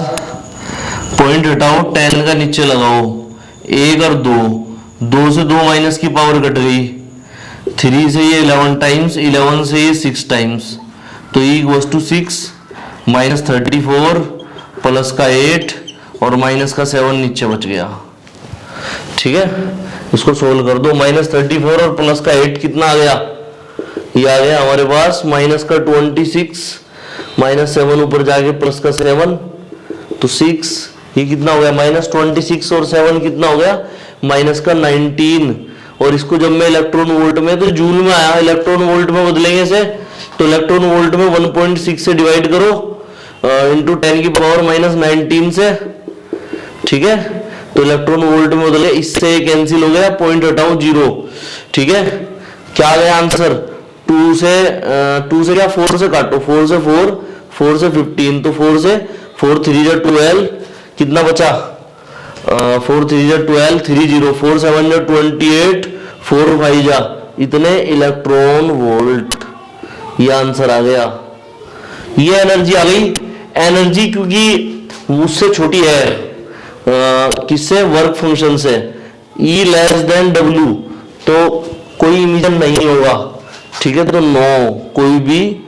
पॉइंट हटाओ, 10 का नीचे लगाओ, 1 और 2 से 2 माइनस की पावर कट गई, 3 से ये 11 टाइम्स, 11 से ये 6 टाइम्स, तो E इक्वल्स टू 6 -34 प्लस का 8 और माइनस का 7 नीचे बच गया। ठीक है, इसको सोल्व कर दो। -34 और प्लस का 8 कितना आ गया, ये आ गया हमारे पास माइनस का 26, -7 ऊपर जाके प्लस का 7 तो 6, ये कितना हो गया -26 और 7 कितना हो गया माइनस का 19। और इसको जब मैं इलेक्ट्रॉन वोल्ट में, तो जूल में आया, इलेक्ट्रॉन वोल्ट में बदलेंगे इसे, तो इलेक्ट्रॉन वोल्ट में 1.6 से डिवाइड करो इंटू 10 की पावर -19 से। ठीक है, तो इलेक्ट्रॉन वोल्ट में बदले, इससे कैंसिल हो गया, पॉइंट हटाओ 0। ठीक है, क्या आ गया आंसर, 2 से क्या 4 से काटो, 4 से 4 से 15, तो 4 से 4 3 जा 12, कितना बचा 4 3 जा 12, 3 0, 4 7 जा 28, 4 5 जा इतने इलेक्ट्रॉन वोल्ट, ये आंसर आ गया। ये एनर्जी आ गई। एनर्जी क्योंकि उससे छोटी है, किससे, वर्क फंक्शन से, E लेस देन W, तो कोई इमिशन नहीं होगा। ठीक है, तो नो, कोई भी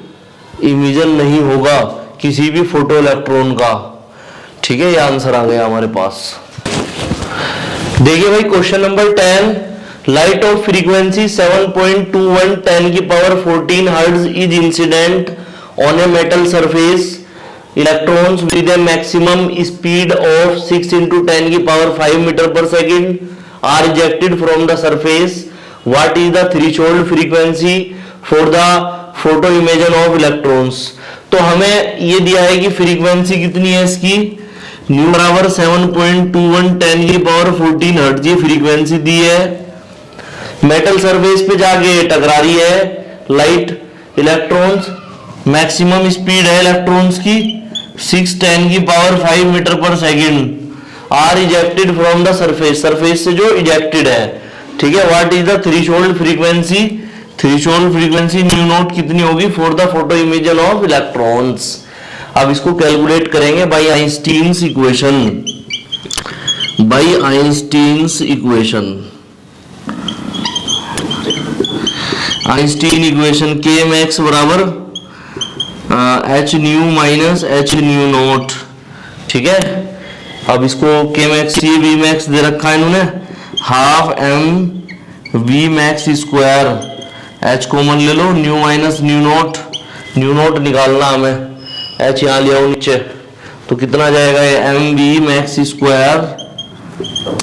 इमिशन नहीं होगा किसी भी फोटो इलेक्ट्रॉन का। ठीक है, ये आंसर आ गया हमारे पास। देखिए भाई question number 10, light of frequency 7.21 10 की power 14 hertz is incident on a metal surface, electrons with a maximum speed of 6 into 10 की power 5 meter per second are ejected from the surface, what is the threshold frequency for the photo emission of electrons. तो हमें ये दिया है कि frequency कितनी है इसकी, न्यू बराबर 7.21 10 की पावर 14 हर्ट्ज, ये फ्रीक्वेंसी दी है। मेटल सरफेस पे जाके टकरा रही है लाइट, इलेक्ट्रॉन्स, मैक्सिमम स्पीड है इलेक्ट्रॉन्स की 6 10 की power 5 meter per second, are ejected from the surface, surface से जो इजेक्टेड है। ठीक है, what is the threshold frequency, threshold frequency nu naught कितनी होगी for the photo emission of electrons. अब इसको कैलकुलेट करेंगे by Einstein's equation, by Einstein's equation. Einstein equation के मैक्स बराबर h nu minus h nu not. ठीक है, अब इसको के मैक्स ये वी मैक्स दे रखा है इन्होंने, half m v max square, h common ले लो, न्यू माइनस न्यू नॉट निकालना हमें, एच यहाँ ले आओ नीचे, तो कितना जाएगा ये m v max square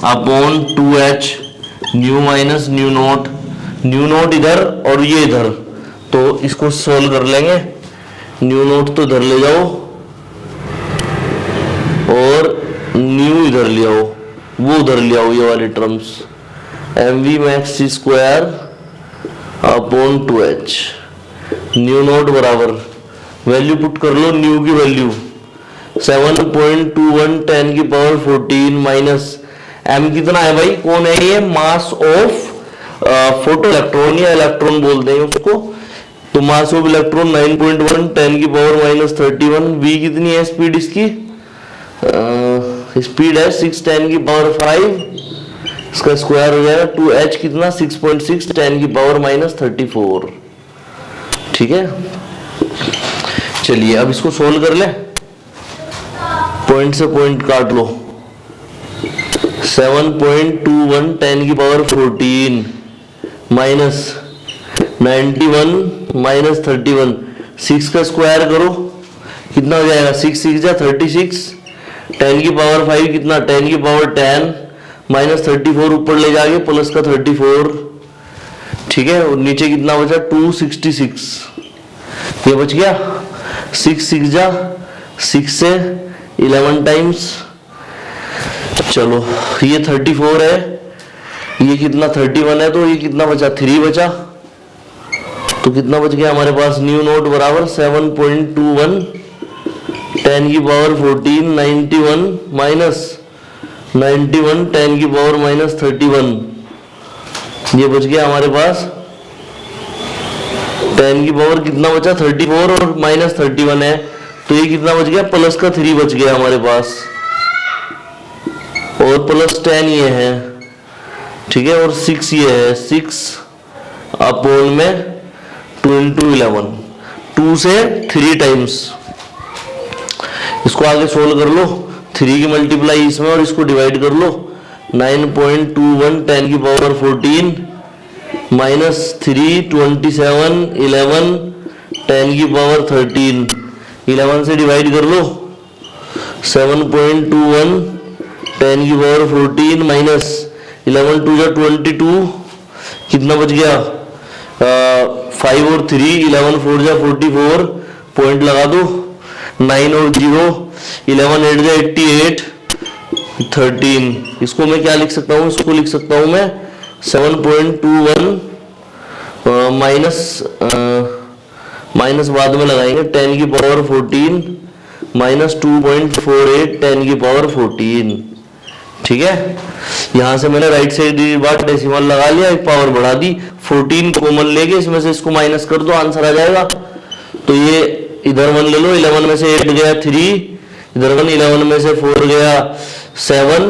upon 2h nu minus nu naught इधर और ये इधर, तो इसको सोल्व कर लेंगे। न्यू नॉट तो इधर ले जाओ और न्यू इधर ले आओ, वो उधर ले आओ, ये वाली terms, m v max square upon 2h, nu naught बराबर वैल्यू पुट कर लो, न्यू की वैल्यू 7.21 10 की पावर 14 माइनस एम कितना है भाई, कौन है ये, मास ऑफ फोटो इलेक्ट्रॉन या इलेक्ट्रॉन बोलते हैं उसको, तो मास ऑफ इलेक्ट्रॉन 9.1 10 की पावर -31, वी कितनी है स्पीड इसकी, स्पीड है 6 10 की पावर 5, इसका स्क्वायर हो जाएगा 2h कितना 6.6 10 की पावर -34। ठीक है, चलिए अब इसको सोल्व कर ले, पॉइंट से पॉइंट काट लो, 7.21 10 की पावर 14 माइनस 91 माइनस 31, 6 का स्क्वायर करो कितना हो जाएगा, 6 6 जा 36, 10 की पावर 5 कितना, 10 की पावर 10 माइनस 34 ऊपर ले जाके प्लस का 34, ठीक है। और नीचे कितना बचा 266, ये बच गया 6 6 जा 6 से 11 टाइम्स, चलो ये 34 है, ये कितना 31 है, तो ये कितना बचा 3 बचा, तो कितना बच गया हमारे पास, न्यू नोट बराबर 7.21, 10 की पावर 14 91 माइनस 91 10 की पावर माइनस 31, ये बच गया हमारे पास 10 की पावर कितना बचा 34 और माइनस 31 है, तो ये कितना बच गया, प्लस का 3 बच गया हमारे पास, और प्लस 10 ये है, ठीक है, और 6 ये है, 6 अपॉन में 2 into 11, 2 से 3 टाइम्स, इसको आगे सोल्व कर लो, 3 की मल्टीप्लाई इसमें और इसको डिवाइड कर लो, 9.21 10 की पावर 14 माइनस 3 27 11 10 की पावर 13, 11 से डिवाइड कर लो, 7.21 10 की पावर 14 माइनस 11 2 जा 22, कितना बच गया 5 और 3 11 4 जा 44, पॉइंट लगा दो, 9 और 0 11 8 जा 88 13, इसको मैं क्या लिख सकता हूँ, इसको लिख सकता हूँ मैं 7.21 माइनस बाद में लगाएंगे 10 की पावर 14 माइनस 2.48 10 की पावर 14, ठीक है। यहां से मैंने राइट साइड बार डेसिमल लगा लिया, एक पावर बढ़ा दी, 14 कॉमन लेके इसमें से इसको माइनस कर दो, आंसर आ जाएगा। तो ये इधर 1 ले लो, 11 में से 8 गया 3, इधर 1 11 में से 4 गया 7,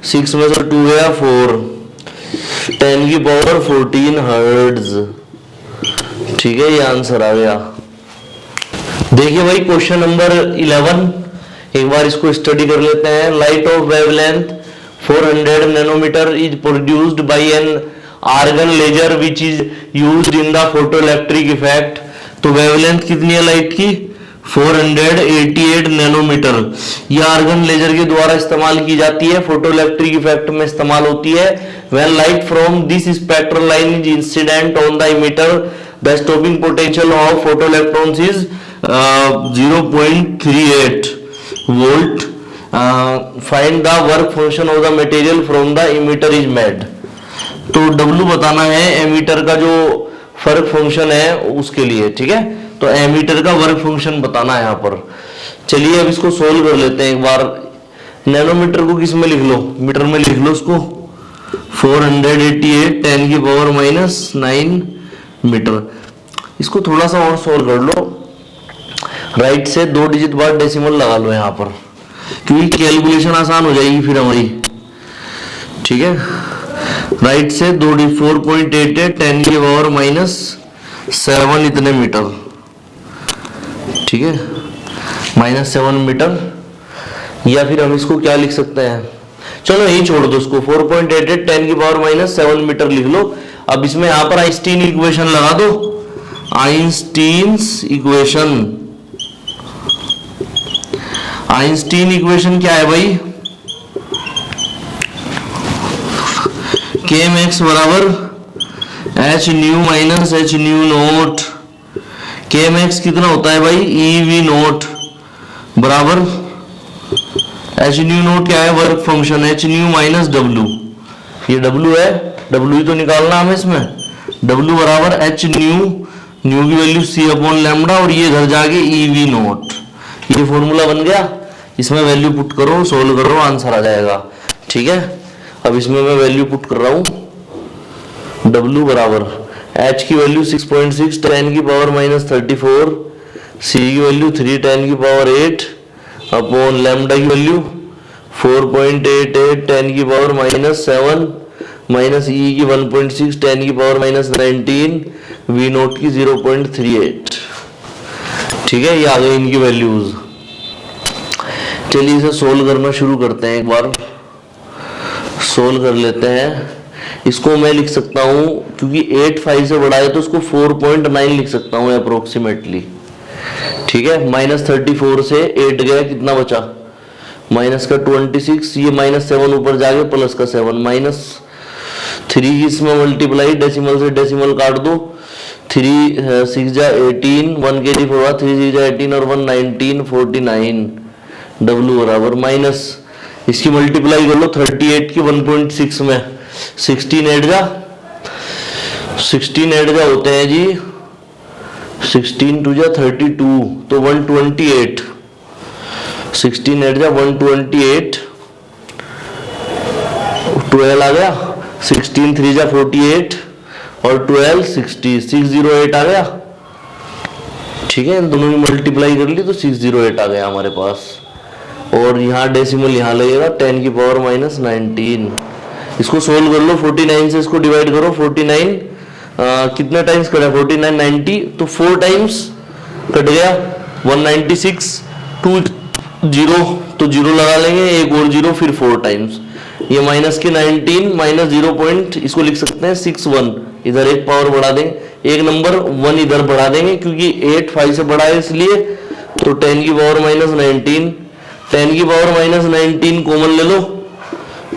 6 में से 2 गया 4, 10 की पावर 14 हर्ट्ज, ठीक है, ये आंसर आ गया। देखिए भाई क्वेश्चन नंबर 11, एक बार इसको स्टडी कर लेते हैं। Light of wavelength 400 nanometer is produced by an argon laser which is used in the photoelectric effect. तो वेवलेंथ कितनी है लाइट की, 488 नैनोमीटर, यह आर्गन लेजर के द्वारा इस्तेमाल की जाती है, फोटोइलेक्ट्रिक इफेक्ट में इस्तेमाल होती है। When light from this spectral line is incident on the emitter, the stopping potential of photoelectrons is 0.38 volt. Find the work function of the material from the emitter is made. तो W बताना है ammeter का जो work function है उसके लिए, ठीक है। तो एमीटर का वर्क फंक्शन बताना है यहाँ पर। चलिए अब इसको सोल्व कर लेते हैं एक बार। नैनोमीटर को किस में लिख लो, मीटर में लिख लो उसको, 488 10 की पावर माइनस 9 मीटर। इसको थोड़ा सा और सोल्व कर लो, राइट से 2 डिजिट बाद डेसिमल लगा लो यहाँ पर, क्योंकि कैलकुलेशन आसान हो जाएगी फिर हमारी, ठीक है। राइट से 2 4.88 10 की पावर माइनस 7 इतने मीटर, ठीक है, माइनस 7 मीटर। या फिर हम इसको क्या लिख सकते हैं, चलो यही छोड़ दो इसको, 4.88 10 की पावर माइनस 7 मीटर लिख लो। अब इसमें यहां पर आइंस्टीन इक्वेशन लगा दो, आइंस्टीन्स इक्वेशन। आइंस्टीन इक्वेशन क्या है भाई, के मैक्स बराबर h nu minus h new note. के मैक्स कितना होता है भाई, ई वी नोट बराबर एच न्यू नोट क्या है, work function H nu minus W. ये डब्ल्यू है, डब्ल्यू ही तो निकालना हमें इसमें, डब्ल्यू बराबर एच न्यू, न्यू की वैल्यू सी अपॉन लैम्डा, और ये घर जाके ई वी नोट। ये फॉर्मूला बन गया, इसमें वैल्यू पुट करो, सोल्व करो, आंसर आ जाएगा, ठीक है। अब इसमें मैं वैल्यू पुट कर रहा हूं, W बराबर H की वैल्यू 6.6 10 की पावर माइनस 34, C की वैल्यू 3 10 की पावर 8 अपॉन लैम्डा की वैल्यू 4.88 10 की पावर माइनस 7 माइनस E की 1.6 10 की पावर माइनस 19, V नोट की 0.38, ठीक है। ये आ गई इनकी वैल्यूज। चलिए इसे सोल्व करना शुरू करते हैं, एक बार सोल्व कर लेते हैं। इसको मैं लिख सकता हूं, क्योंकि 8 5 से बड़ा है तो उसको 4.9 लिख सकता हूं अप्रोक्सीमेटली। ठीक है, -34 से 8 गया, कितना बचा, माइनस का 26, ये -7 ऊपर जाके प्लस का 7, -3 इसमें मल्टीप्लाई, डेसिमल से डेसिमल काट दो, 3 6 जा 18, 1 के लिए 4, 3 6 जा 18 और 1 19 49, W बराबर माइनस, इसकी मल्टीप्लाई कर लो 38 की 1.6 में, 16 8 जा होते हैं जी, 16 2 जा 32, तो 128, 16 8 जा 128, 12 आ गया, 16 3 जा 48 और 12 60, 608 आ गया। ठीक है, इन दोनों की मल्टीप्लाई कर ली तो 608 आ गया हमारे पास। और यहाँ डेसिमल यहाँ लगेगा 10 की पावर -19। इसको सोल्व कर लो, 49 से इसको डिवाइड करो, 49 कितने टाइम्स कटा, 49 90, तो 4 टाइम्स कट गया, 196, 2 0 तो 0 लगा लेंगे, एक और 0, फिर 4 टाइम्स, ये माइनस के 19 माइनस 0 पॉइंट, इसको लिख सकते हैं 61, इधर एक पावर बढ़ा देंगे, एक नंबर 1 इधर बढ़ा देंगे क्योंकि 8 5 से बड़ा है इसलिए, तो 10 की पावर -19, 10 की पावर -19 कॉमन ले लो,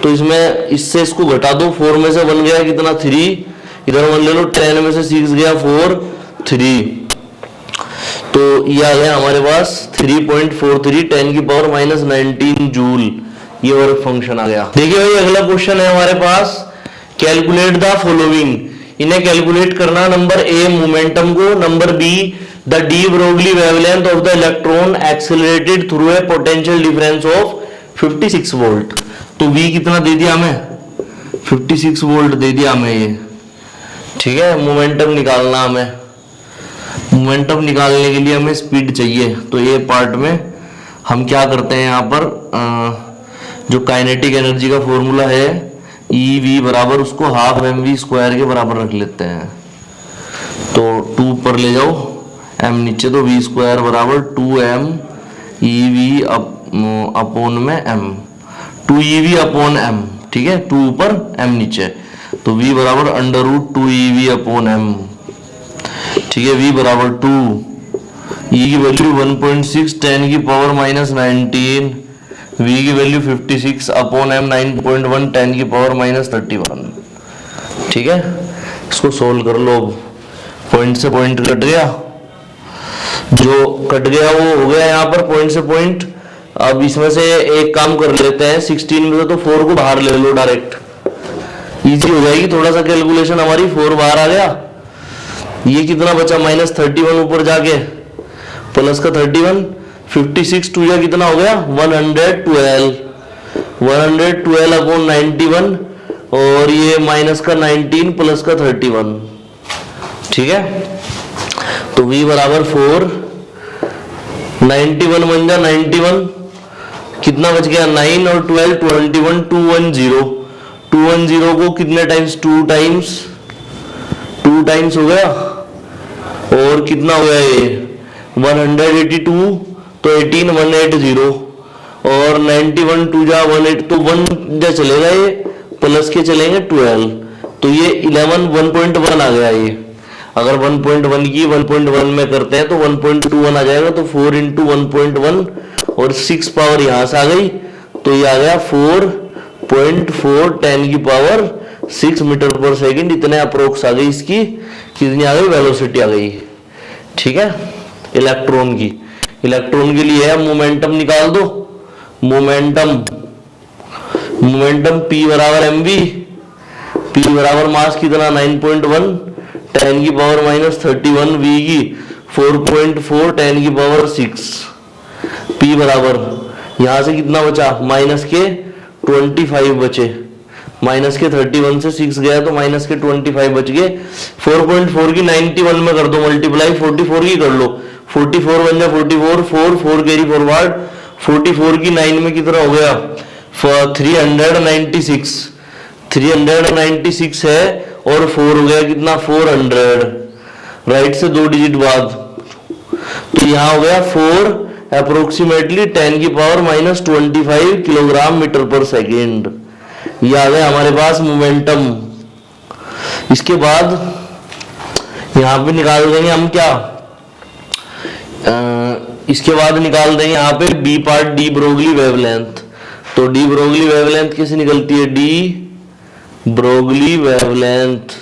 तो इसमें इससे इसको घटा दो, 4 में से 1 गया कितना 3, इधर 1 ले लो, 10 में से 6 गया 4 3, तो ये आ गया हमारे पास 3.43 10 की पावर -19 जूल, ये वर्क फंक्शन आ गया। देखिए भाई अगला क्वेश्चन है हमारे पास, कैलकुलेट द फॉलोइंग, इन्हें कैलकुलेट करना, नंबर ए मोमेंटम को, number be the D Broglie wavelength of the electron accelerated through a potential difference of 56 volt, तो वी कितना दे दिया हमें, 56 वोल्ट दे दिया हमें ये। ठीक है, मोमेंटम निकालना हमें, मोमेंटम निकालने के लिए हमें स्पीड चाहिए, तो ये पार्ट में हम क्या करते हैं, यहाँ पर जो काइनेटिक एनर्जी का फॉर्मूला है ई वी बराबर उसको हाफ एम वी स्क्वायर के बराबर रख लेते हैं, तो 2 पर ले जाओ, एम नीचे, तो वी स्क्वायर बराबर 2m ई वी अपॉन में m, 2 E V upon m, ठीक है, 2 ऊपर m नीचे, तो v बराबर √2 ई वी अपॉन m। ठीक है, v बराबर 2, e की वैल्यू 1.6 10 की पावर -19, v की वैल्यू 56 अपॉन m 9.1 10 की पावर -31। ठीक है, इसको सोल्व कर लो, पॉइंट से पॉइंट कट गया, जो कट गया वो हो गया यहाँ पर पॉइंट से पॉइंट। अब इसमें से एक काम कर लेते हैं, 16 में से तो 4 को बाहर ले लो डायरेक्ट, इजी हो जाएगी थोड़ा सा कैलकुलेशन हमारी, 4 बाहर आ गया, ये कितना बचा -31 ऊपर जाके प्लस का 31, 56 2 या कितना हो गया 112 अपॉन 91 और ये माइनस का 19 प्लस का 31। ठीक है, तो v बराबर 4, 91 बन जा 91, कितना बच गया 9 और 12 21 210 को कितने टाइम्स 2 टाइम्स हो गया, और कितना हो गया ये 182, तो 18 180 और 91 2 जा 18, तो 1 जा चलेगा, ये प्लस के चलेंगे 12, तो ये 11 1.1 आ गया। ये अगर 1.1 की 1.1 में करते हैं तो 1.21 आ जाएगा, तो 4 इंटू 1.1 और 6 पावर यहां से आ गई, तो ये आ गया 4.4 10 की पावर 6 मीटर पर सेकंड, इतने अप्रोक्स आ गई इसकी, कितनी आ गई वेलोसिटी आ गई। ठीक है, इलेक्ट्रॉन के लिए है, मोमेंटम निकाल दो, मोमेंटम P बराबर mv, P बराबर मास कितना 9.1 10 की पावर -31, v की 4.4 10 की पावर 6, P बराबर यहां से कितना बचा माइनस के 25 बचे, माइनस के 31 से 6 गया तो माइनस के 25 बच गए, 4.4 की 91 में कर दो मल्टीप्लाई, 44 की कर लो, 44 बन जा 44, 4 कैरी फॉरवर्ड, 44 की 9 में कितना हो गया 396 है, और 4 हो गया कितना 400, राइट से 2 डिजिट बाद, तो यहां हो गया 4 अप्रोक्सीमेटली 10 की power -25 kilogram metre per second. ये आ गया हमारे पास मोमेंटम। इसके बाद यहां पे निकाल देंगे हम क्या, इसके बाद निकाल देंगे यहाँ पे B part de Broglie wavelength. तो डी ब्रोगली वेवलेंथ कैसे निकलती है, de Broglie wavelength,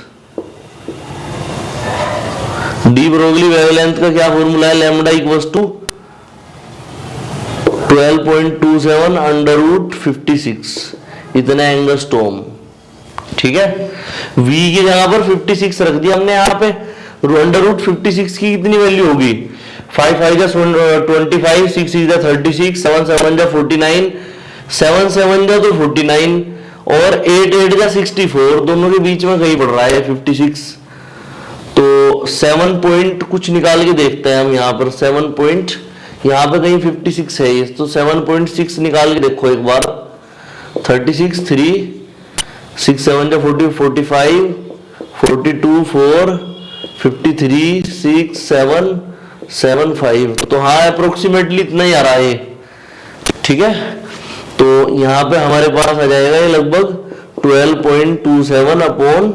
de Broglie wavelength का क्या फॉर्मूला है, lambda equals to 12.27 under root 56, इतना एंगस्ट्रॉम। ठीक है, v की जगह पर 56 रख दिया हमने यहाँ पे, अंडर रूट 56 की कितनी वैल्यू होगी, 5 5 जा 25, 6 6 जा 36, 7 7 जा 49, 7 7 जा तो 49 और 8 8 जा 64, दोनों के बीच में कहीं पड़ रहा है 56। तो 7 पॉइंट कुछ निकाल के देखते हैं हम यहाँ पर, 7 पॉइंट यहाँ पे कहीं 56 है, तो 7.6 निकाल के देखो एक बार, 36 3 6 7 जा 40 45 42 4 53 6 7 7 5, तो हाँ अप्रोक्सीमेटली इतना ही आ रहा है। ठीक है, तो यहाँ पे हमारे पास आ जाएगा ये लगभग 12.27 अपॉन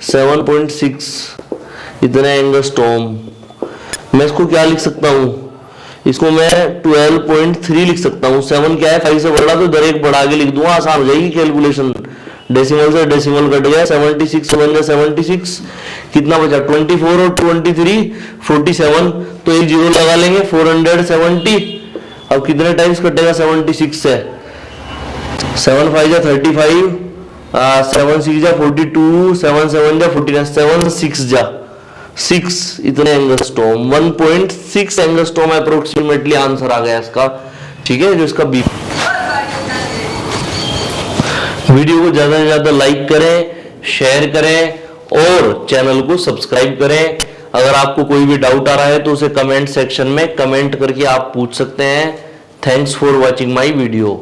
7.6, इतना एंगस्ट्रॉम। मैं इसको क्या लिख सकता हूँ, इसको मैं 12.3 लिख सकता हूँ, 7 क्या है 5 से बड़ा, तो इधर एक बढ़ा के लिख दूंगा, आसान हो जाएगी कैलकुलेशन। डेसिमल से डेसिमल कट गया, 76 बन गया 76, कितना बचा 24 और 23 47, तो एक जीरो लगा लेंगे 470। अब कितने टाइम्स कटेगा 76 से, 7 5 जा 35, 7 6 जा 42, 7 7 जा 49, 7 6 जा 6, इतने एंगस्ट्रॉम, 1.6 एंगस्ट्रॉम अप्रोक्सीमेटली आंसर आ गया इसका। ठीक है, जो इसका बी। वीडियो को ज्यादा से ज्यादा लाइक करें, शेयर करें और चैनल को सब्सक्राइब करें। अगर आपको कोई भी डाउट आ रहा है तो उसे कमेंट सेक्शन में कमेंट करके आप पूछ सकते हैं। Thanks for watching my video.